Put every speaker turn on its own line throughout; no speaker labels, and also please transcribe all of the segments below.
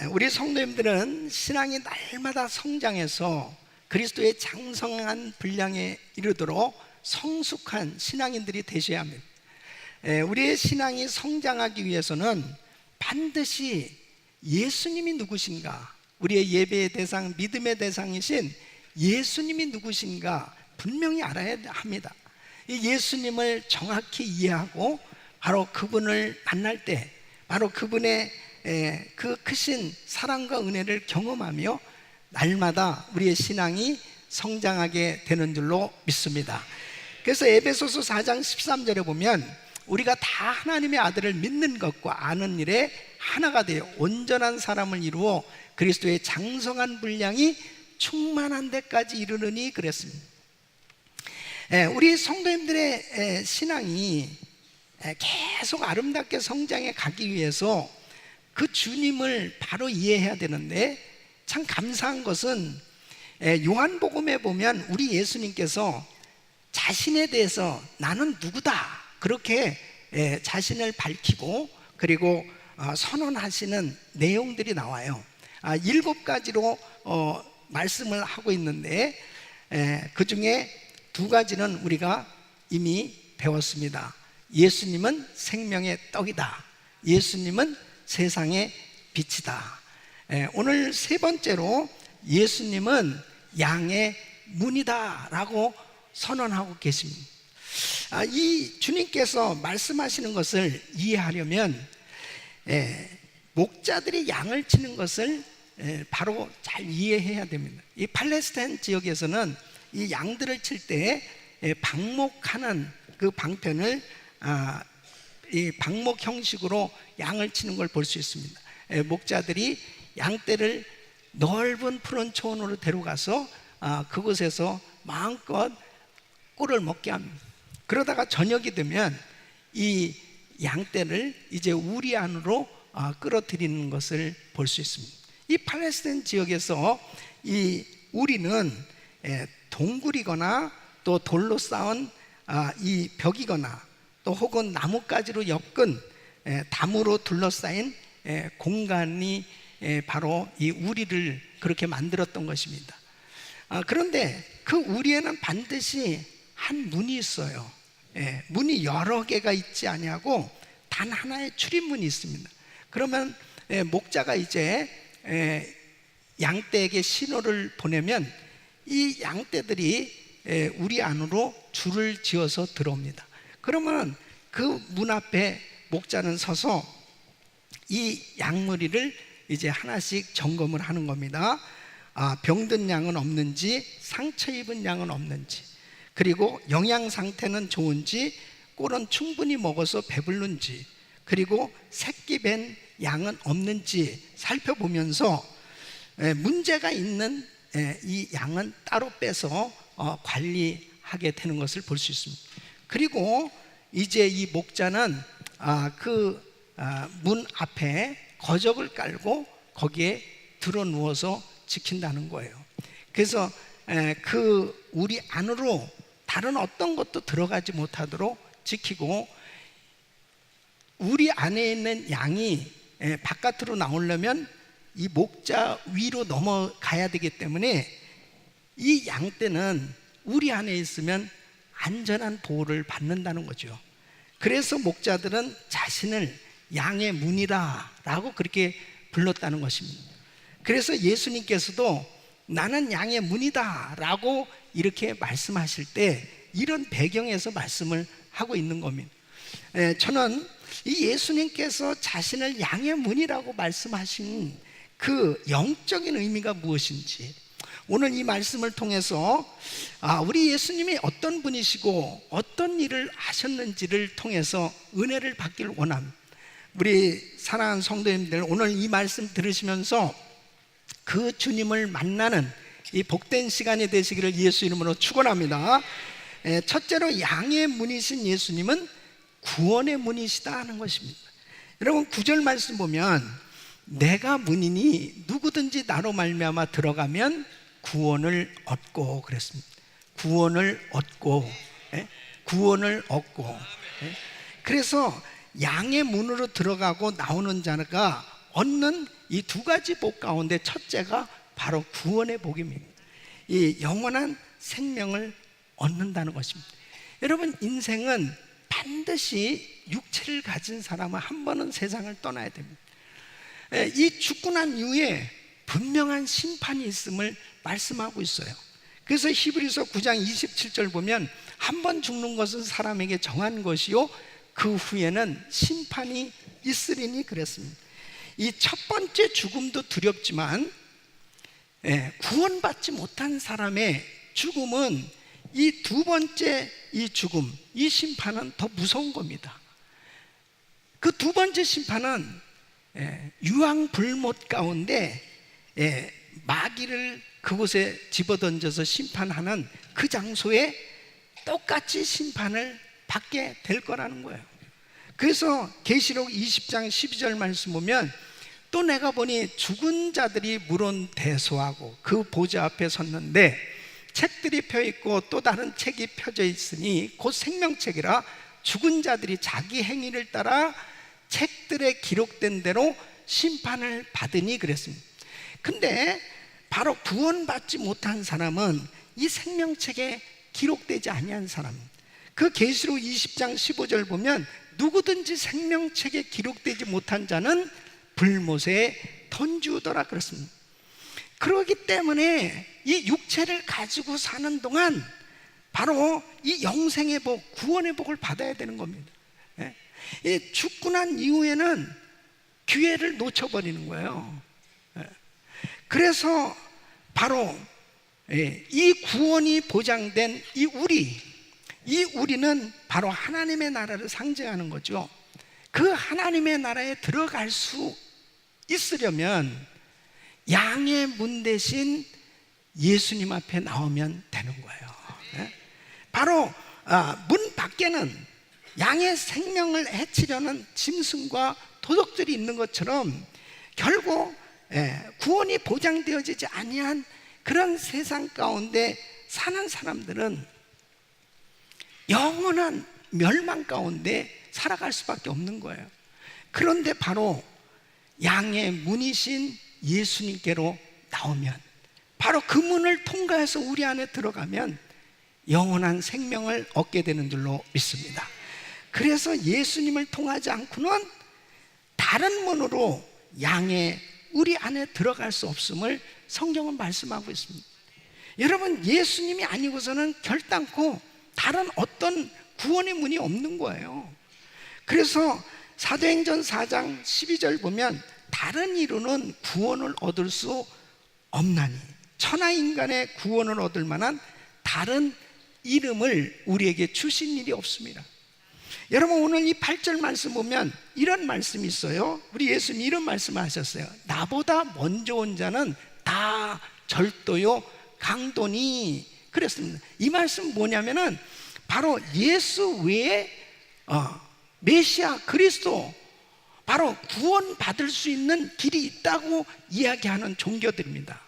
우리 성도님들은 신앙이 날마다 성장해서 그리스도의 장성한 분량에 이르도록 성숙한 신앙인들이 되셔야 합니다. 우리의 신앙이 성장하기 위해서는 반드시 예수님이 누구신가, 우리의 예배의 대상, 믿음의 대상이신 예수님이 누구신가 분명히 알아야 합니다. 이 예수님을 정확히 이해하고 바로 그분을 만날 때 바로 그분의 그 크신 사랑과 은혜를 경험하며 날마다 우리의 신앙이 성장하게 되는 줄로 믿습니다. 그래서 에베소서 4장 13절에 보면 우리가 다 하나님의 아들을 믿는 것과 아는 일에 하나가 되어 온전한 사람을 이루어 그리스도의 장성한 분량이 충만한 데까지 이르느니 그랬습니다. 우리 성도님들의 신앙이 계속 아름답게 성장해 가기 위해서 그 주님을 바로 이해해야 되는데, 참 감사한 것은 요한복음에 보면 우리 예수님께서 자신에 대해서 나는 누구다 그렇게 자신을 밝히고 그리고 선언하시는 내용들이 나와요. 7가지로 말씀을 하고 있는데 그 중에 2가지는 우리가 이미 배웠습니다. 예수님은 생명의 떡이다. 예수님은 세상의 빛이다. 오늘 3번째로 예수님은 양의 문이다 라고 선언하고 계십니다. 이 주님께서 말씀하시는 것을 이해하려면 목자들이 양을 치는 것을 바로 잘 이해해야 됩니다. 이 팔레스타인 지역에서는 이 양들을 칠 때 방목하는 그 방편을 이 방목 형식으로 양을 치는 걸 볼 수 있습니다. 목자들이 양떼를 넓은 푸른 초원으로 데려가서 그곳에서 마음껏 꿀을 먹게 합니다. 그러다가 저녁이 되면 이 양떼를 이제 우리 안으로 끌어들이는 것을 볼 수 있습니다. 이 팔레스타인 지역에서 이 우리는 동굴이거나 또 돌로 쌓은 이 벽이거나 또 혹은 나뭇가지로 엮은 담으로 둘러싸인 공간이 바로 이 우리를 그렇게 만들었던 것입니다. 그런데 그 우리에는 반드시 한 문이 있어요. 문이 여러 개가 있지 아니하고 단 하나의 출입문이 있습니다. 그러면 목자가 이제 양떼에게 신호를 보내면 이 양떼들이 우리 안으로 줄을 지어서 들어옵니다. 그러면 그 문 앞에 목자는 서서 이 양무리를 이제 하나씩 점검을 하는 겁니다. 병든 양은 없는지, 상처 입은 양은 없는지, 그리고 영양 상태는 좋은지, 꿀은 충분히 먹어서 배부른지, 그리고 새끼 밴 양은 없는지 살펴보면서 문제가 있는 이 양은 따로 빼서 관리하게 되는 것을 볼 수 있습니다. 그리고 이제 이 목자는 그 문 앞에 거적을 깔고 거기에 들어 누워서 지킨다는 거예요. 그래서 그 우리 안으로 다른 어떤 것도 들어가지 못하도록 지키고, 우리 안에 있는 양이 바깥으로 나오려면 이 목자 위로 넘어가야 되기 때문에 이 양떼는 우리 안에 있으면 안전한 보호를 받는다는 거죠. 그래서 목자들은 자신을 양의 문이라 라고 그렇게 불렀다는 것입니다. 그래서 예수님께서도 나는 양의 문이다 라고 이렇게 말씀하실 때 이런 배경에서 말씀을 하고 있는 겁니다. 저는 이 예수님께서 자신을 양의 문이라고 말씀하신 그 영적인 의미가 무엇인지 오늘 이 말씀을 통해서 우리 예수님이 어떤 분이시고 어떤 일을 하셨는지를 통해서 은혜를 받기를 원합니다. 우리 사랑하는 성도님들, 오늘 이 말씀 들으시면서 그 주님을 만나는 이 복된 시간이 되시기를 예수 이름으로 축원합니다. 첫째로 양의 문이신 예수님은 구원의 문이시다 하는 것입니다. 여러분 9절 말씀 보면 내가 문이니 누구든지 나로 말미암아 들어가면 구원을 얻고 그랬습니다. 구원을 얻고, 구원을 얻고. 예? 그래서 양의 문으로 들어가고 나오는 자가 얻는 이 두 가지 복 가운데 첫째가 바로 구원의 복입니다. 이 영원한 생명을 얻는다는 것입니다. 여러분, 인생은 반드시 육체를 가진 사람은 한 번은 세상을 떠나야 됩니다. 이 죽고 난 이후에 분명한 심판이 있음을 말씀하고 있어요. 그래서 히브리서 9장 27절 보면 한 번 죽는 것은 사람에게 정한 것이요 그 후에는 심판이 있으리니 그랬습니다. 이 첫 번째 죽음도 두렵지만 구원받지 못한 사람의 죽음은 이 두 번째 이 죽음, 이 심판은 더 무서운 겁니다. 그 두 번째 심판은 유황불못 가운데 마귀를 그곳에 집어던져서 심판하는 그 장소에 똑같이 심판을 받게 될 거라는 거예요. 그래서 계시록 20장 12절 말씀 보면 또 내가 보니 죽은 자들이 물은 대소하고 그 보좌 앞에 섰는데 책들이 펴 있고 또 다른 책이 펴져 있으니 곧 생명책이라 죽은 자들이 자기 행위를 따라 책들에 기록된 대로 심판을 받으니 그랬습니다. 근데 바로 구원받지 못한 사람은 이 생명책에 기록되지 아니한 사람입니다. 그 계시록 20장 15절 보면 누구든지 생명책에 기록되지 못한 자는 불못에 던지우더라 그랬습니다. 그렇기 때문에 이 육체를 가지고 사는 동안 바로 이 영생의 복, 구원의 복을 받아야 되는 겁니다. 죽고 난 이후에는 기회를 놓쳐버리는 거예요. 그래서 바로 이 구원이 보장된 이 우리는 바로 하나님의 나라를 상징하는 거죠. 그 하나님의 나라에 들어갈 수 있으려면 양의 문 대신 예수님 앞에 나오면 되는 거예요. 바로 문 밖에는 양의 생명을 해치려는 짐승과 도둑들이 있는 것처럼 결국 구원이 보장되어지지 아니한 그런 세상 가운데 사는 사람들은 영원한 멸망 가운데 살아갈 수밖에 없는 거예요. 그런데 바로 양의 문이신 예수님께로 나오면, 바로 그 문을 통과해서 우리 안에 들어가면 영원한 생명을 얻게 되는 줄로 믿습니다. 그래서 예수님을 통하지 않고는 다른 문으로 양의 우리 안에 들어갈 수 없음을 성경은 말씀하고 있습니다. 여러분, 예수님이 아니고서는 결단코 다른 어떤 구원의 문이 없는 거예요. 그래서 사도행전 4장 12절 보면 다른 이로는 구원을 얻을 수 없나니 천하인간의 구원을 얻을 만한 다른 이름을 우리에게 주신 일이 없습니다. 여러분, 오늘 이 8절 말씀 보면 이런 말씀이 있어요. 우리 예수님 이런 말씀을 하셨어요. 나보다 먼저 온 자는 다 절도요 강도니 그랬습니다. 이 말씀 뭐냐면은 바로 예수 외에 메시아 그리스도, 바로 구원받을 수 있는 길이 있다고 이야기하는 종교들입니다.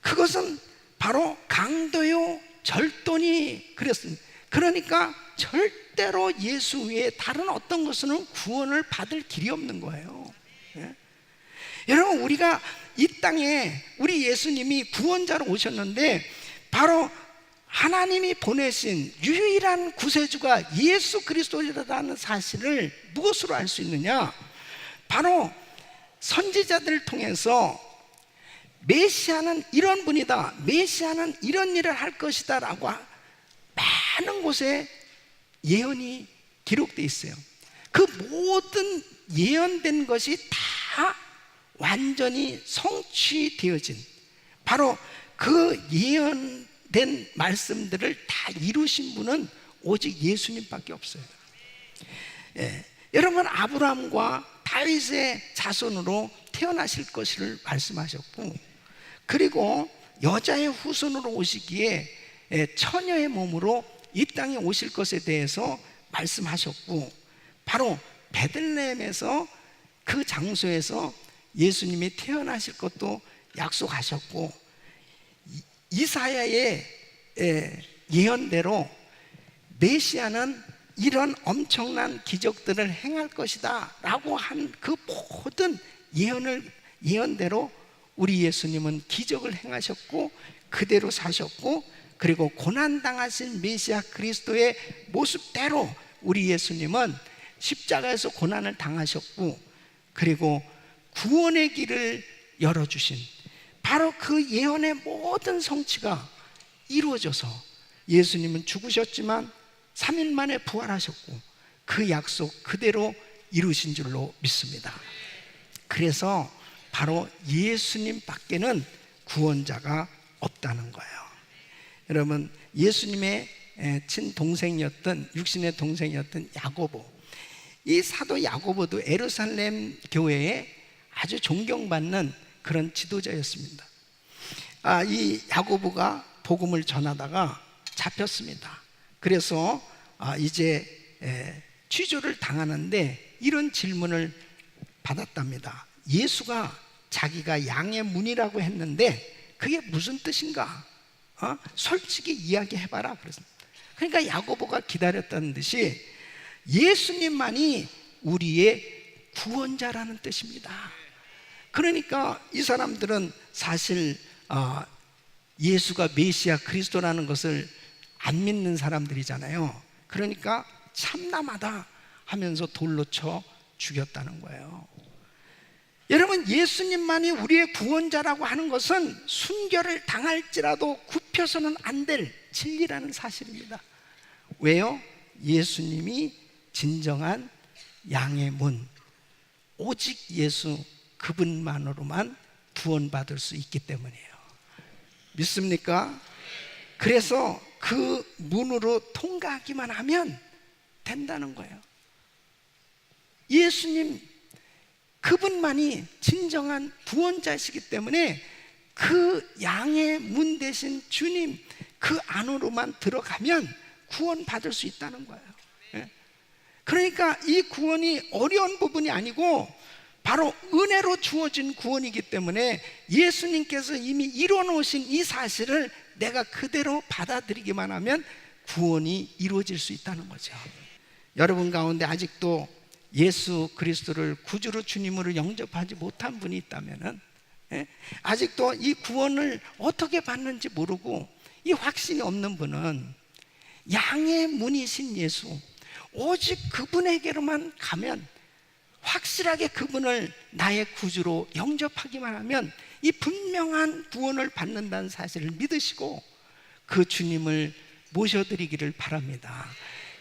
그것은 바로 강도요 절도니 그랬습니다. 그러니까 절대로 예수 외에 다른 어떤 것은 구원을 받을 길이 없는 거예요. 여러분, 우리가 이 땅에 우리 예수님이 구원자로 오셨는데 바로 하나님이 보내신 유일한 구세주가 예수 그리스도라는 사실을 무엇으로 알 수 있느냐? 바로 선지자들을 통해서 메시아는 이런 분이다, 메시아는 이런 일을 할 것이다 라고 많은 곳에 예언이 기록되어 있어요. 그 모든 예언된 것이 다 완전히 성취되어진, 바로 그 예언된 말씀들을 다 이루신 분은 오직 예수님밖에 없어요. 여러분, 아브라함과 다윗의 자손으로 태어나실 것을 말씀하셨고, 그리고 여자의 후손으로 오시기에 처녀의 몸으로 이 땅에 오실 것에 대해서 말씀하셨고, 바로 베들레헴에서 그 장소에서 예수님이 태어나실 것도 약속하셨고, 이사야의 예언대로 메시아는 이런 엄청난 기적들을 행할 것이다 라고 한 그 모든 예언대로 우리 예수님은 기적을 행하셨고 그대로 사셨고, 그리고 고난당하신 메시아 그리스도의 모습대로 우리 예수님은 십자가에서 고난을 당하셨고, 그리고 구원의 길을 열어주신 바로 그 예언의 모든 성취가 이루어져서 예수님은 죽으셨지만 3일 만에 부활하셨고 그 약속 그대로 이루신 줄로 믿습니다. 그래서 바로 예수님 밖에는 구원자가 없다는 거예요. 여러분, 예수님의 친동생이었던, 육신의 동생이었던 야고보, 이 사도 야고보도 예루살렘 교회에 아주 존경받는 그런 지도자였습니다. 이 야고보가 복음을 전하다가 잡혔습니다. 그래서 이제 취조를 당하는데 이런 질문을 받았답니다. 예수가 자기가 양의 문이라고 했는데 그게 무슨 뜻인가? 솔직히 이야기해봐라 그랬습니다. 그러니까 야고보가 기다렸다는 듯이 예수님만이 우리의 구원자라는 뜻입니다. 그러니까 이 사람들은 사실 예수가 메시아 그리스도라는 것을 안 믿는 사람들이잖아요. 그러니까 참남하다 하면서 돌로 쳐 죽였다는 거예요. 여러분, 예수님만이 우리의 구원자라고 하는 것은 순교를 당할지라도 굽혀서는 안 될 진리라는 사실입니다. 왜요? 예수님이 진정한 양의 문, 오직 예수 그분만으로만 구원받을 수 있기 때문이에요. 믿습니까? 그래서 그 문으로 통과하기만 하면 된다는 거예요. 예수님 그분만이 진정한 구원자시기 때문에 그 양의 문 대신 주님 그 안으로만 들어가면 구원받을 수 있다는 거예요. 그러니까 이 구원이 어려운 부분이 아니고 바로 은혜로 주어진 구원이기 때문에 예수님께서 이미 이뤄놓으신 이 사실을 내가 그대로 받아들이기만 하면 구원이 이루어질 수 있다는 거죠. 여러분 가운데 아직도 예수 그리스도를 구주로 주님으로 영접하지 못한 분이 있다면, 아직도 이 구원을 어떻게 받는지 모르고 이 확신이 없는 분은 양의 문이신 예수, 오직 그분에게로만 가면, 확실하게 그분을 나의 구주로 영접하기만 하면 이 분명한 구원을 받는다는 사실을 믿으시고 그 주님을 모셔드리기를 바랍니다.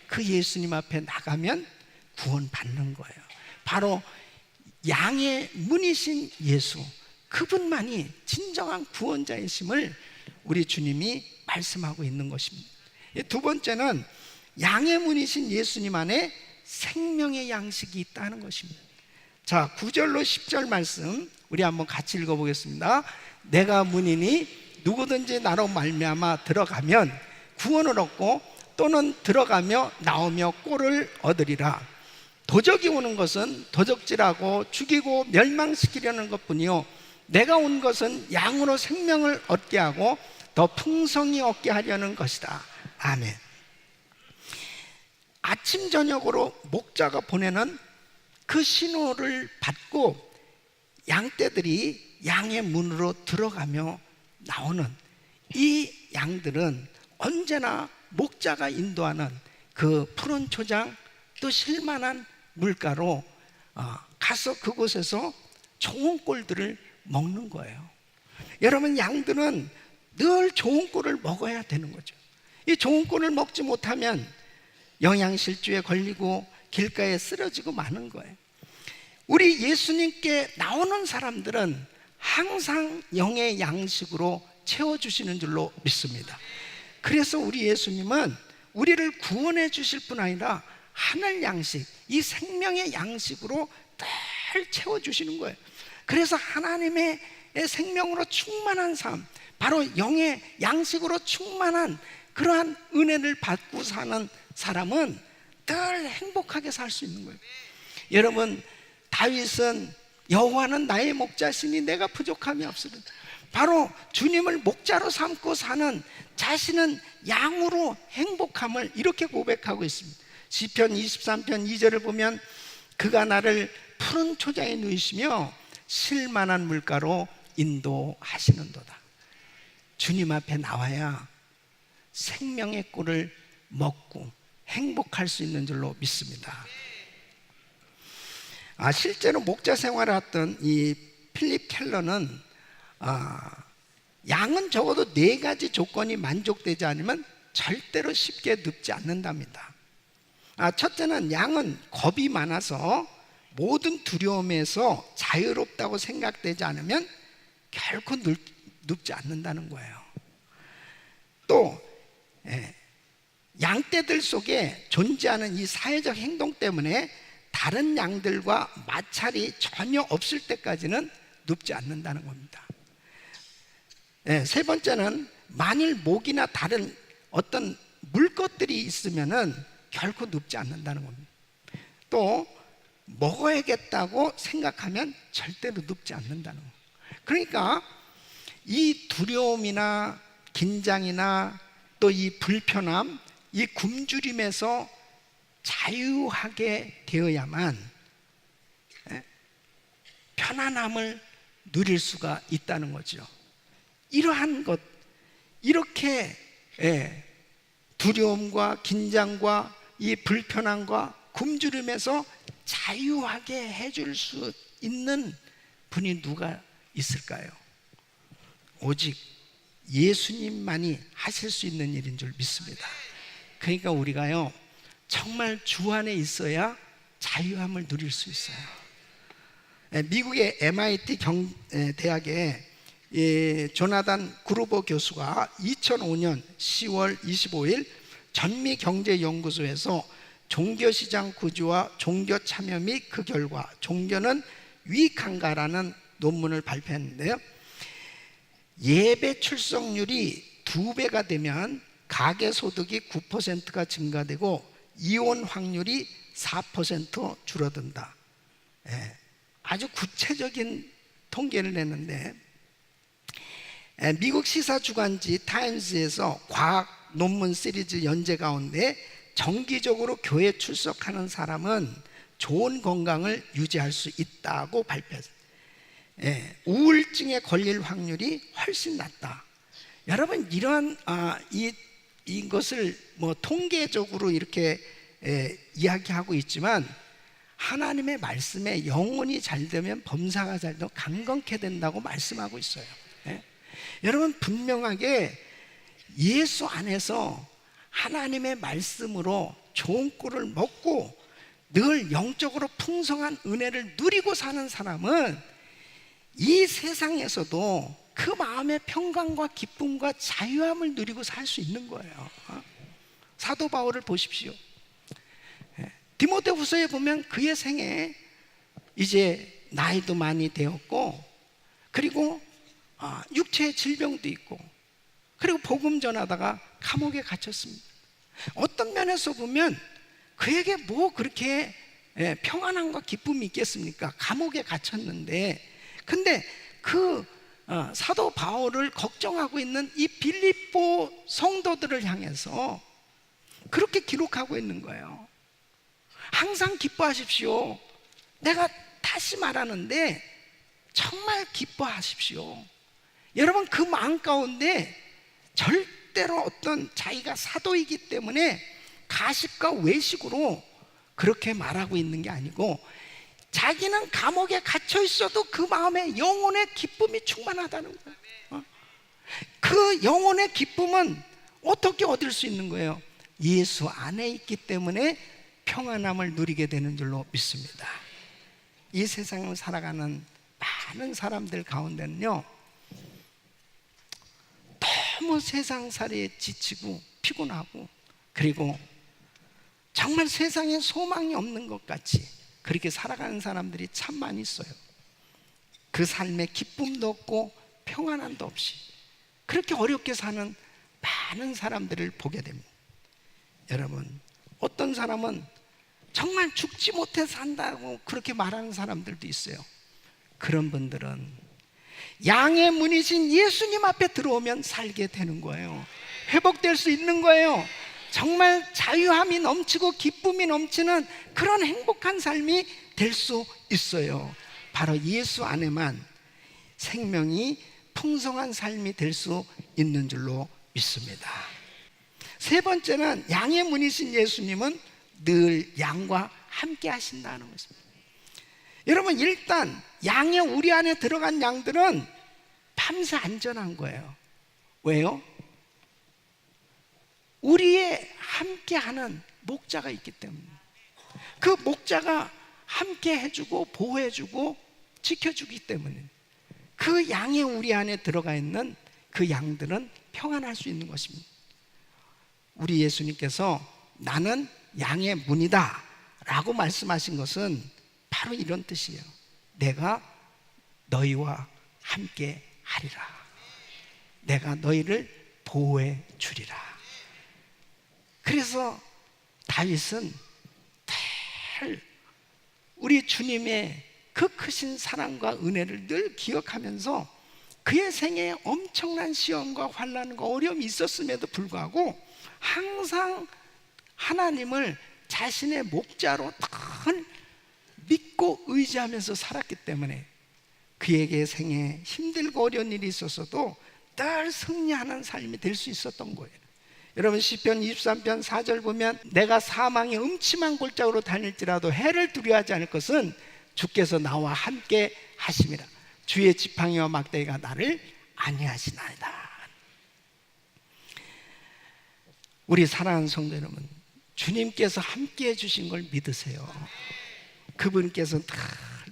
그 예수님 앞에 나가면 구원 받는 거예요. 바로 양의 문이신 예수, 그분만이 진정한 구원자이심을 우리 주님이 말씀하고 있는 것입니다. 두 번째는 양의 문이신 예수님 안에 생명의 양식이 있다는 것입니다. 자, 9절로 10절 말씀 우리 한번 같이 읽어보겠습니다. 내가 문이니 누구든지 나로 말미암아 들어가면 구원을 얻고 또는 들어가며 나오며 꼴을 얻으리라. 도적이 오는 것은 도적질하고 죽이고 멸망시키려는 것뿐이요 내가 온 것은 양으로 생명을 얻게 하고 더 풍성히 얻게 하려는 것이다. 아멘. 아침 저녁으로 목자가 보내는 그 신호를 받고 양떼들이 양의 문으로 들어가며 나오는 이 양들은 언제나 목자가 인도하는 그 푸른 초장 또 실만한 물가로 가서 그곳에서 좋은 꼴들을 먹는 거예요. 여러분, 양들은 늘 좋은 꼴을 먹어야 되는 거죠. 이 좋은 꼴을 먹지 못하면 영양실조에 걸리고 길가에 쓰러지고 마는 거예요. 우리 예수님께 나오는 사람들은 항상 영의 양식으로 채워주시는 줄로 믿습니다. 그래서 우리 예수님은 우리를 구원해 주실 뿐 아니라 하늘 양식, 이 생명의 양식으로 늘 채워주시는 거예요. 그래서 하나님의 생명으로 충만한 삶, 바로 영의 양식으로 충만한 그러한 은혜를 받고 사는 사람은 늘 행복하게 살 수 있는 거예요. 여러분, 다윗은 여호와는 나의 목자시니 내가 부족함이 없으리라. 바로 주님을 목자로 삼고 사는 자신은 양으로 행복함을 이렇게 고백하고 있습니다. 시편 23편 2절을 보면 그가 나를 푸른 초장에 누이시며 쉴만한 물가로 인도하시는도다. 주님 앞에 나와야 생명의 꿀을 먹고 행복할 수 있는 줄로 믿습니다. 실제로 목자 생활을 했던 이 필립 켈러는 양은 적어도 4가지 조건이 만족되지 않으면 절대로 쉽게 눕지 않는답니다. 첫째는 양은 겁이 많아서 모든 두려움에서 자유롭다고 생각되지 않으면 결코 눕지 않는다는 거예요. 또 양떼들 속에 존재하는 이 사회적 행동 때문에 다른 양들과 마찰이 전혀 없을 때까지는 눕지 않는다는 겁니다. 세 번째는 만일 목이나 다른 어떤 물것들이 있으면은 결코 눕지 않는다는 겁니다. 또 먹어야겠다고 생각하면 절대로 눕지 않는다는 겁니다. 그러니까 이 두려움이나 긴장이나 또 이 불편함, 이 굶주림에서 자유하게 되어야만 편안함을 누릴 수가 있다는 거죠. 이러한 것, 이렇게 두려움과 긴장과 이 불편함과 굶주림에서 자유하게 해줄 수 있는 분이 누가 있을까요? 오직 예수님만이 하실 수 있는 일인 줄 믿습니다. 그러니까 우리가요, 정말 주 안에 있어야 자유함을 누릴 수 있어요. 미국의 MIT 대학의 조나단 그루버 교수가 2005년 10월 25일 전미경제연구소에서 종교시장 구조와 종교 참여 및 그 결과 종교는 유익한가라는 논문을 발표했는데요, 예배 출석률이 2배가 되면 가계소득이 9%가 증가되고 이혼 확률이 4% 줄어든다. 아주 구체적인 통계를 냈는데, 미국 시사주간지 타임스에서 과학 논문 시리즈 연재 가운데 정기적으로 교회 출석하는 사람은 좋은 건강을 유지할 수 있다고 발표했어요. 우울증에 걸릴 확률이 훨씬 낮다. 여러분, 이러한 이것을 뭐 통계적으로 이렇게 이야기하고 있지만 하나님의 말씀에 영혼이 잘 되면 범사가 잘 되고 강건케 된다고 말씀하고 있어요. 여러분, 분명하게 예수 안에서 하나님의 말씀으로 좋은 꿀을 먹고 늘 영적으로 풍성한 은혜를 누리고 사는 사람은 이 세상에서도 그 마음의 평강과 기쁨과 자유함을 누리고 살 수 있는 거예요. 사도 바울을 보십시오. 디모데후서에 보면 그의 생에 이제 나이도 많이 되었고, 그리고 육체의 질병도 있고, 그리고 복음 전하다가 감옥에 갇혔습니다. 어떤 면에서 보면 그에게 뭐 그렇게 평안함과 기쁨이 있겠습니까? 감옥에 갇혔는데. 근데 그 사도 바울을 걱정하고 있는 이 빌립보 성도들을 향해서 그렇게 기록하고 있는 거예요. 항상 기뻐하십시오. 내가 다시 말하는데 정말 기뻐하십시오. 여러분, 그 마음 가운데 절대로 어떤 자기가 사도이기 때문에 가식과 외식으로 그렇게 말하고 있는 게 아니고, 자기는 감옥에 갇혀 있어도 그 마음에 영혼의 기쁨이 충만하다는 거예요. 그 영혼의 기쁨은 어떻게 얻을 수 있는 거예요? 예수 안에 있기 때문에 평안함을 누리게 되는 줄로 믿습니다. 이 세상을 살아가는 많은 사람들 가운데는요, 너무 세상살이에 지치고 피곤하고, 그리고 정말 세상에 소망이 없는 것 같이 그렇게 살아가는 사람들이 참 많이 있어요. 그 삶에 기쁨도 없고 평안함도 없이 그렇게 어렵게 사는 많은 사람들을 보게 됩니다. 여러분, 어떤 사람은 정말 죽지 못해 산다고 그렇게 말하는 사람들도 있어요. 그런 분들은 양의 문이신 예수님 앞에 들어오면 살게 되는 거예요. 회복될 수 있는 거예요. 정말 자유함이 넘치고 기쁨이 넘치는 그런 행복한 삶이 될 수 있어요. 바로 예수 안에만 생명이 풍성한 삶이 될 수 있는 줄로 믿습니다. 세 번째는 양의 문이신 예수님은 늘 양과 함께 하신다는 것입니다. 여러분, 일단 양의 우리 안에 들어간 양들은 밤새 안전한 거예요. 왜요? 우리의 함께하는 목자가 있기 때문에. 그 목자가 함께 해주고 보호해주고 지켜주기 때문에 그 양의 우리 안에 들어가 있는 그 양들은 평안할 수 있는 것입니다. 우리 예수님께서 나는 양의 문이다 라고 말씀하신 것은 바로 이런 뜻이에요. 내가 너희와 함께 하리라. 내가 너희를 보호해 주리라. 그래서 다윗은 늘 우리 주님의 그 크신 사랑과 은혜를 늘 기억하면서 그의 생애에 엄청난 시험과 환난과 어려움이 있었음에도 불구하고 항상 하나님을 자신의 목자로 늘 믿고 의지하면서 살았기 때문에 그에게 생애에 힘들고 어려운 일이 있었어도 늘 승리하는 삶이 될 수 있었던 거예요. 여러분, 시편 23편 4절 보면 내가 사망의 음침한 골짜기로 다닐지라도 해를 두려워하지 않을 것은 주께서 나와 함께 하심이라. 주의 지팡이와 막대기가 나를 안위하시나이다. 우리 사랑하는 성도 여러분, 주님께서 함께 해주신 걸 믿으세요. 그분께서 다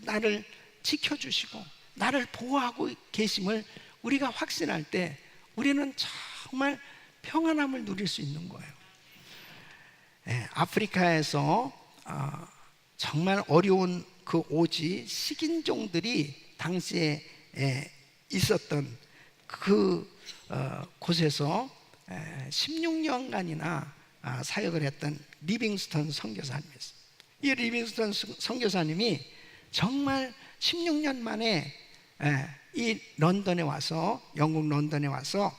나를 지켜주시고 나를 보호하고 계심을 우리가 확신할 때 우리는 정말 평안함을 누릴 수 있는 거예요. 아프리카에서 정말 어려운 그 오지 식인종들이 당시에 있었던 그 곳에서 16년간이나 사역을 했던 리빙스턴 선교사님이었어요. 이 리빙스턴 선교사님이 정말 16년 만에 이 런던에 와서, 영국 런던에 와서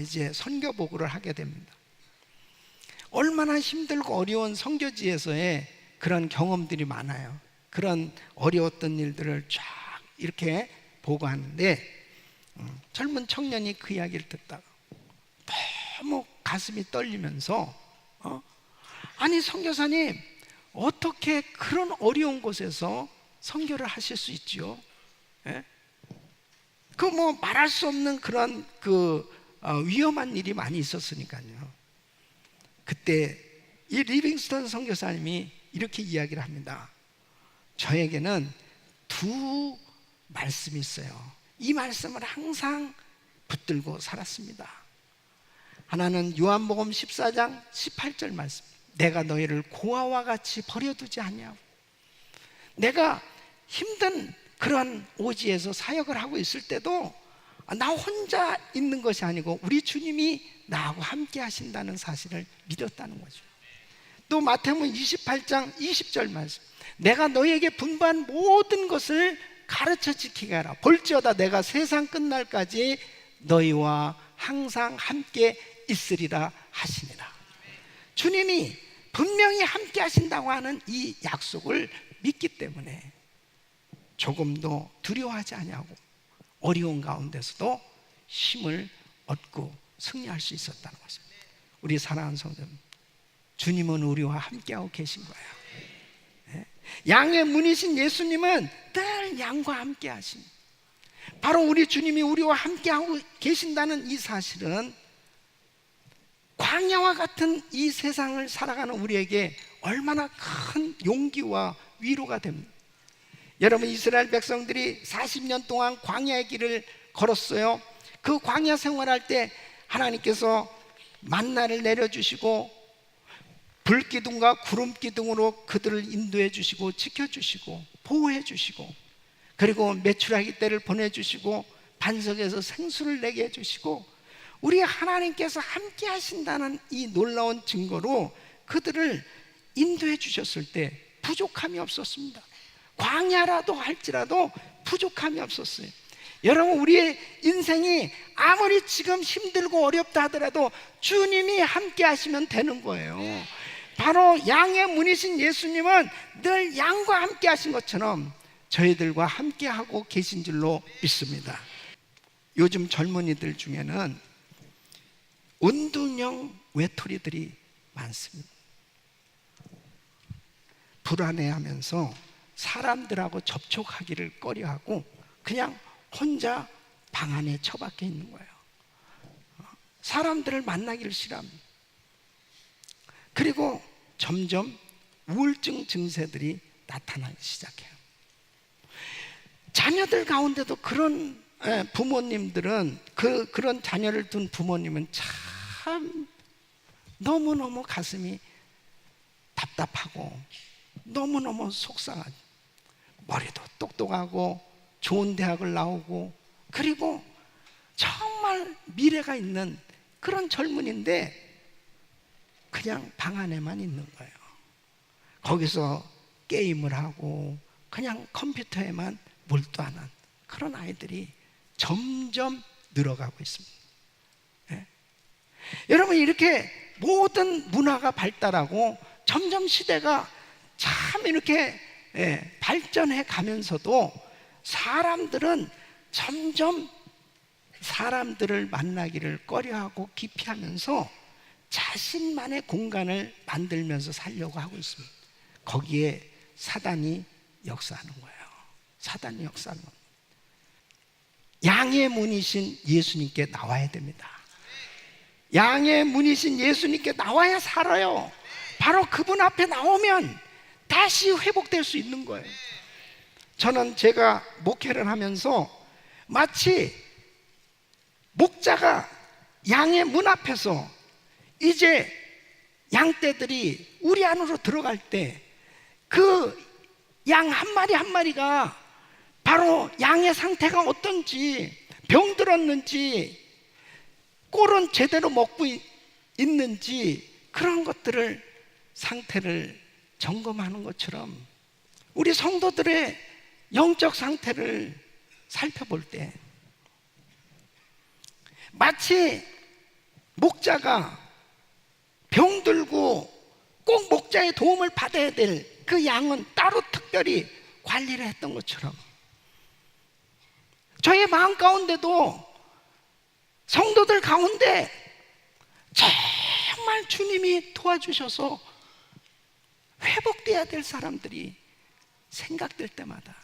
이제 선교 보고를 하게 됩니다. 얼마나 힘들고 어려운 선교지에서의 그런 경험들이 많아요. 그런 어려웠던 일들을 쫙 이렇게 보고하는데 젊은 청년이 그 이야기를 듣다가 너무 가슴이 떨리면서 아니 선교사님, 어떻게 그런 어려운 곳에서 선교를 하실 수 있지요? 그 뭐 말할 수 없는 그런 위험한 일이 많이 있었으니까요. 그때 이 리빙스턴 선교사님이 이렇게 이야기를 합니다. 저에게는 두 말씀이 있어요. 이 말씀을 항상 붙들고 살았습니다. 하나는 요한복음 14장 18절 말씀. 내가 너희를 고아와 같이 버려두지 아니하고. 내가 힘든 그런 오지에서 사역을 하고 있을 때도 나 혼자 있는 것이 아니고 우리 주님이 나하고 함께 하신다는 사실을 믿었다는 거죠. 또 마태복음 28장 20절 말씀. 내가 너희에게 분부한 모든 것을 가르쳐 지키게 하라. 볼지어다 내가 세상 끝날까지 너희와 항상 함께 있으리라 하시니라. 주님이 분명히 함께 하신다고 하는 이 약속을 믿기 때문에 조금도 두려워하지 아니하고 어려운 가운데서도 힘을 얻고 승리할 수 있었다는 것입니다. 우리 사랑하는 성도님, 주님은 우리와 함께하고 계신 거예요. 양의 문이신 예수님은 늘 양과 함께 하신, 바로 우리 주님이 우리와 함께하고 계신다는 이 사실은 광야와 같은 이 세상을 살아가는 우리에게 얼마나 큰 용기와 위로가 됩니다. 여러분, 이스라엘 백성들이 40년 동안 광야의 길을 걸었어요. 그 광야 생활할 때 하나님께서 만나를 내려주시고 불기둥과 구름기둥으로 그들을 인도해 주시고 지켜주시고 보호해 주시고, 그리고 메추라기 떼를 보내주시고 반석에서 생수를 내게 해주시고, 우리 하나님께서 함께 하신다는 이 놀라운 증거로 그들을 인도해 주셨을 때 부족함이 없었습니다. 광야라도 할지라도 부족함이 없었어요. 여러분, 우리의 인생이 아무리 지금 힘들고 어렵다 하더라도 주님이 함께 하시면 되는 거예요. 바로 양의 문이신 예수님은 늘 양과 함께 하신 것처럼 저희들과 함께 하고 계신 줄로 믿습니다. 요즘 젊은이들 중에는 운동형 외톨이들이 많습니다. 불안해하면서 사람들하고 접촉하기를 꺼려하고 그냥 혼자 방 안에 처박혀 있는 거예요. 사람들을 만나기를 싫어합니다. 그리고 점점 우울증 증세들이 나타나기 시작해요. 자녀들 가운데도 그런 부모님들은 그런 자녀를 둔 부모님은 참 너무너무 가슴이 답답하고 너무너무 속상하죠. 머리도 똑똑하고 좋은 대학을 나오고 그리고 정말 미래가 있는 그런 젊은이인데 그냥 방 안에만 있는 거예요. 거기서 게임을 하고 그냥 컴퓨터에만 몰두하는 그런 아이들이 점점 늘어가고 있습니다. 예? 여러분, 이렇게 모든 문화가 발달하고 점점 시대가 참 이렇게 발전해 가면서도 사람들은 점점 사람들을 만나기를 꺼려하고 기피하면서 자신만의 공간을 만들면서 살려고 하고 있습니다. 거기에 사단이 역사하는 거예요. 사단이 역사하는 겁니다. 양의 문이신 예수님께 나와야 됩니다. 양의 문이신 예수님께 나와야 살아요. 바로 그분 앞에 나오면 다시 회복될 수 있는 거예요. 저는 제가 목회를 하면서 마치 목자가 양의 문 앞에서 이제 양떼들이 우리 안으로 들어갈 때 그 양 한 마리 한 마리가 바로 양의 상태가 어떤지, 병들었는지, 꼴은 제대로 먹고 있는지 그런 것들을 상태를 점검하는 것처럼 우리 성도들의 영적 상태를 살펴볼 때 마치 목자가 병들고 꼭 목자의 도움을 받아야 될 그 양은 따로 특별히 관리를 했던 것처럼 저의 마음 가운데도 성도들 가운데 정말 주님이 도와주셔서 회복돼야 될 사람들이 생각될 때마다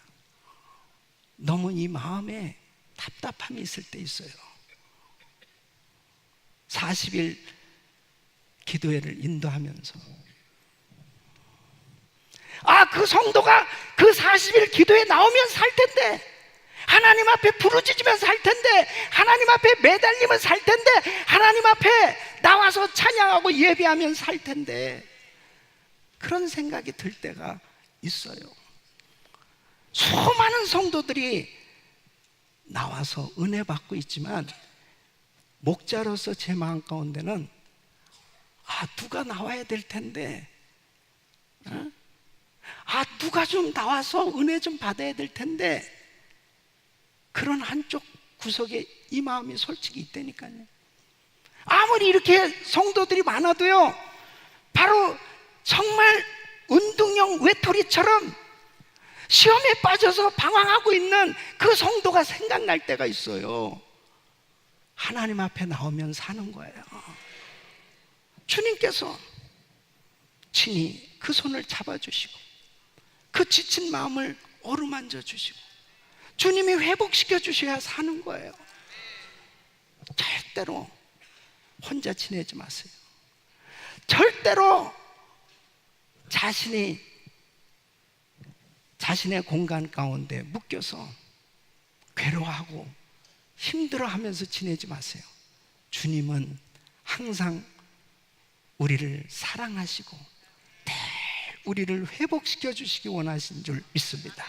너무 이 마음에 답답함이 있을 때 있어요. 40일 기도회를 인도하면서 그 성도가 그 40일 기도에 나오면 살 텐데, 하나님 앞에 부르짖으면 살 텐데, 하나님 앞에 매달리면 살 텐데, 하나님 앞에 나와서 찬양하고 예배하면 살 텐데, 그런 생각이 들 때가 있어요. 수많은 성도들이 나와서 은혜 받고 있지만 목자로서 제 마음 가운데는 누가 나와야 될 텐데, 누가 좀 나와서 은혜 좀 받아야 될 텐데, 그런 한쪽 구석에 이 마음이 솔직히 있다니까요. 아무리 이렇게 성도들이 많아도요, 바로 정말 운동형 외톨이처럼 시험에 빠져서 방황하고 있는 그 성도가 생각날 때가 있어요. 하나님 앞에 나오면 사는 거예요. 주님께서 친히 그 손을 잡아주시고 그 지친 마음을 어루만져 주시고 주님이 회복시켜 주셔야 사는 거예요. 절대로 혼자 지내지 마세요. 절대로 자신의 공간 가운데 묶여서 괴로워하고 힘들어하면서 지내지 마세요. 주님은 항상 우리를 사랑하시고 늘 우리를 회복시켜 주시기 원하신 줄 믿습니다.